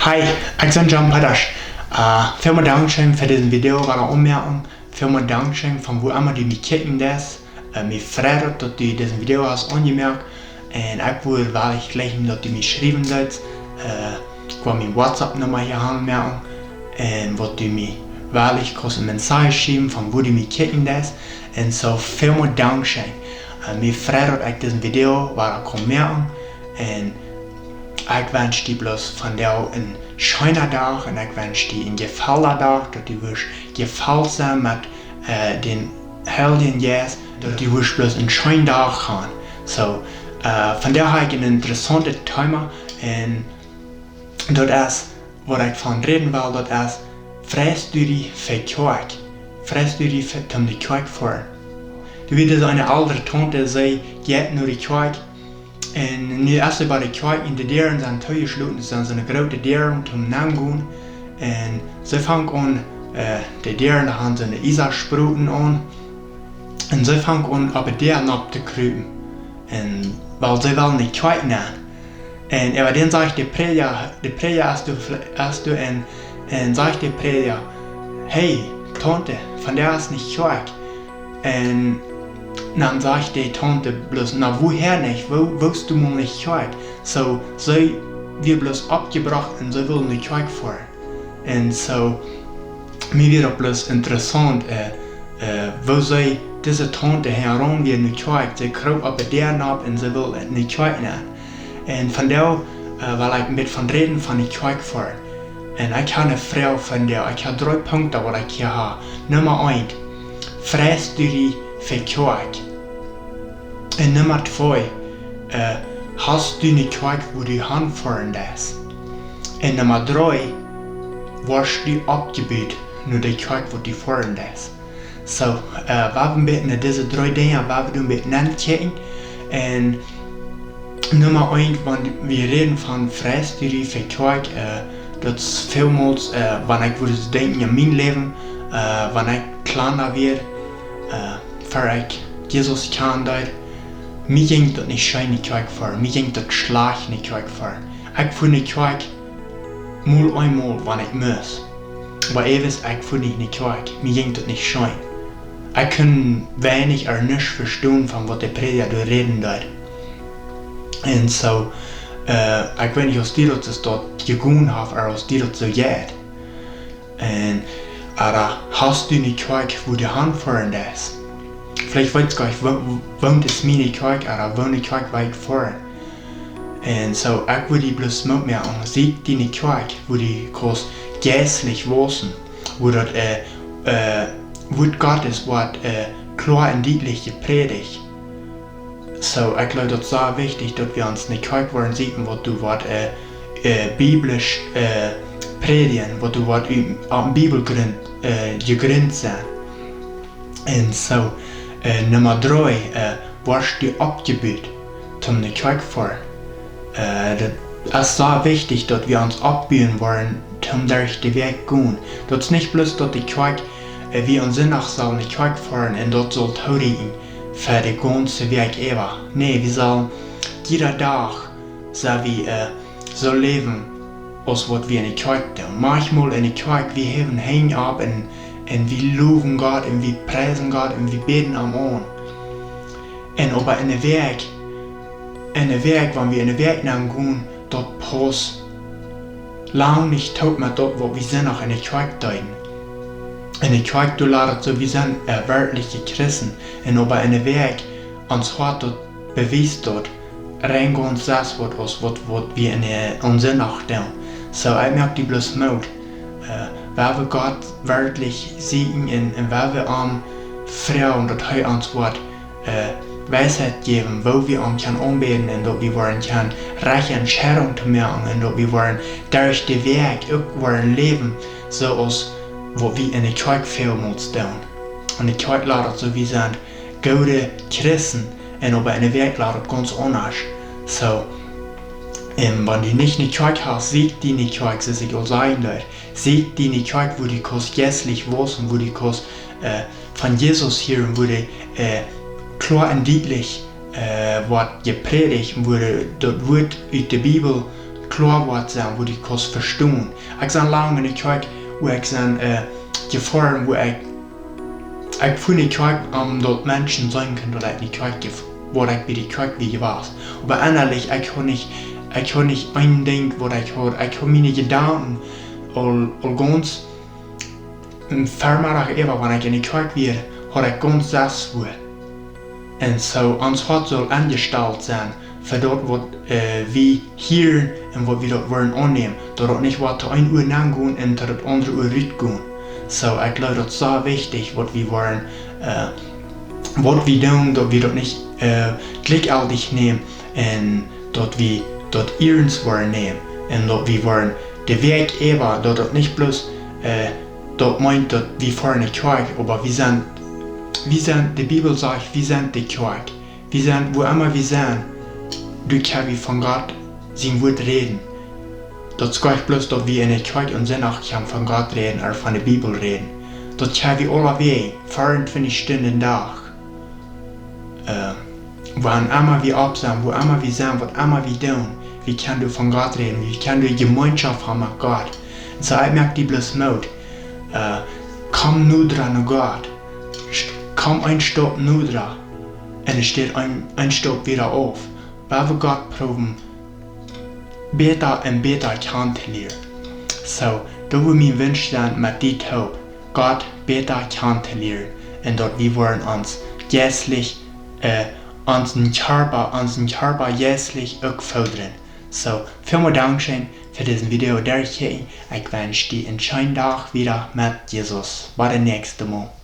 Hi, ik ben John Padasch. Vielen Dank für diesen Video, war eine Anmerkung. Vielen Dank von wo immer du mich kicken das. Mich freut, dass du diesen Video hast angemerkt. Und ich will wirklich gleich, dass du mich schreiben sollst. Ich will meine WhatsApp-Nummer hier anmerken. Und was du mir wirklich kannst eine Message schreiben, von wo du mich kicken das. Und so vielen Dank. Mich freut, dass ich diesen Video war merken. Und ich wünsche dir bloß von dir einen schönen Tag und ich wünsche dir einen gefallenen Tag, dass du gefällt sein mit den Helden jetzt, dass du bloß einen schönen Tag haben. So, von der habe ich ein interessantes Thema und das ist, was ich von reden will, das ist, fräst du dich für Koakj? Fräst du dich für die Koakj vor? Du wirst eine ältere Tante sagen, geht nur die Koakj. Und nu als bij de Koakj in de deuren zijn toegesloten, zijn ze een grote deuren om naar gaan. En ze vangen aan, de deuren daar gaan ze een Isar-Spruten aan. En ze vangen aan op de deuren op te kruipen. En weil ze willen niet Koakj nemen. En aber dan zegt de prediger als du en zegt de prediger, hey Tante, van der is niet Koakj. En dann sagt die Tante bloß, na woher nicht, wo willst du mal nicht Koakj? So, sie wird bloß abgebracht und sie will nicht Koakj fahren. Und so, mir wird auch bloß interessant, wo sie diese Tante herum wird nicht Koakj, sie kriegt aber deren ab und sie will nicht Koakj nehmen. Und von der, weil ich mit von reden von nicht Koakj fahren. Und ich habe eine Frau von der, ich habe 3 Punkte, was ich hier habe. Nummer 1, fräst du dich für Koakj? Und Nummer 2, hast du nicht Koakj, wo du hinfahren darfst? Und Nummer 3, wirst du abgebildet, nur die Koakj, wo du fahren darfst. So, wir werden diese 3 Dinge miteinander checken. Und Nummer 1, wenn wir reden von fräst du dich für Koakj, das ist vielmals, wenn ich würde denken in meinem Leben, wenn ich kleiner werde, für ich Jesus kennengelernt. Mir ging das nicht schön in die Koakj fahren, mir ging das schlecht in die Koakj fahren. Ich fahre in die Koakj mal einmal, wenn ich muss. Aber ich fahre nicht in die Koakj, mir ging das nicht schön. Ich kann wenig oder nichts verstehen, von was der Prediger reden wird. Und so, ich weiß nicht, aus dir das dort gegangen hat, oder aus dir das so geht. Und, aber hast du in die Koakj, wo du hinfahren darfst? Vielleicht weiß ich gar nicht, wohnt es mir in Koakj oder wohnt die Koakj weit vor. Und so, ich würde bloß mit mir an, sieht die in Koakj, wo die kannst geistlich wissen, wo das Wort Gottes wird klar und deutlich gepredigt. So, ich glaube, das ist sehr wichtig, dass wir uns in die Koakj wollen sehen, wo du was biblisch predigen, wo du was am Bibelgrund gegründet sein. Und so, Nummer 3, wirst du abgebildet, um die Koakj fahren. Das ist sehr wichtig, dass wir uns abbilden wollen, um durch den Weg zu gehen. Das ist nicht bloß, dass die Koakj, wie uns nach sollen die Koakj fahren und dort soll taudigen für den ganzen Weg ever. Nee, wir sollen jeden Tag so leben, als was wir in die Koakj tun. Manchmal in die Koakj, wir haben hängen ab und wir loben Gott und wir preisen Gott und wir beten am Ohren. Und aber in der Weg, wenn wir in den Weg gehen, dort passt lang nicht tot mit dort, wo wir sind auch in der Koakj deuten. In der Koakj, du ladest so, wir sind wirkliche Christen. Und aber in der Weg, uns hat dort bewiesen dort, reingehen uns das, was wir in unserer Nacht tun. So, ich merke die bloß Mut. Weil wir Gott wirklich sehen und weil wir Frauen, dass er uns Weisheit geben, wo wir uns anbeten und dass wir können reiche Entscheidungen machen und dass wir durch den Weg auch leben, so als wo wir in der Koakj viel muss tun. Und die Koakj lautet so, wir sind gute Christen und aber in der Weg lautet ganz anders. So, wenn du nicht in die Koakj hast, sieg die in die Koakj, das ist egal sein dort. Sieg die in die Koakj, wo du kannst geistlich wissen, wo du kannst von Jesus hören, wo du klar und deutlich wird gepredigt, wo dort wird aus der Bibel klar wird sein, wo die kannst verstehen. Ich bin lange in der Kirche, wo ich gefahren, wo ich von der Kirche dort Menschen sein kann, dass ich in die Kirche wo ich bei der Kirche wie war. Aber innerlich, ich kann nicht ein Ding, was ich habe. Ich habe meine Gedanken all ganz im Vermiddag, wenn ich in die Kirche bin, habe ich ganz das wohl. Und so, uns Hart soll angestellt sein, für dort, was wir hier und was wir dort wollen annehmen, dort nicht was zu ein Uhr nachgehen und zu das andere Uhr rausgehen. So, ich glaube, das ist so wichtig, was wir wollen, was wir tun, dass wir dort nicht gleichzeitig nehmen und dort wir dort ihrens wollen nehmen und dort wir wollen den Weg dort nicht bloß dort meint, dass wir fahren in die Kirche, aber wir sind, die Bibel sagt, wir sind die Kirche. Wir sind, wo immer wir sind, du kannst wir von Gott sein Wort reden. Das geht bloß, dass wir in der Kirche und danach von Gott reden oder von der Bibel reden. Das können wir alle Wege, 24 Stunden am Tag. Wann immer wir ab sind, wo immer wir sind, was immer wir tun, wie können du von Gott reden, wie können du Gemeinschaft haben mit Gott. Und so ich merke die bloß Mut. Komm nur dran an Gott. Komm ein Stopp nur dran. Und es steht ein Stopp wieder auf. Weil wir Gott proben, besser und besser kennenzulernen. So, da wo mein Wunsch sein mit dir Taub, Gott besser kennenzulernen. Und dort wir wollen uns jährlich unseren Körper jährlich auch fördern. So, vielen Dank für diesen Video. Ich wünsche dir einen schönen Tag wieder mit Jesus. Bis zum nächsten Mal.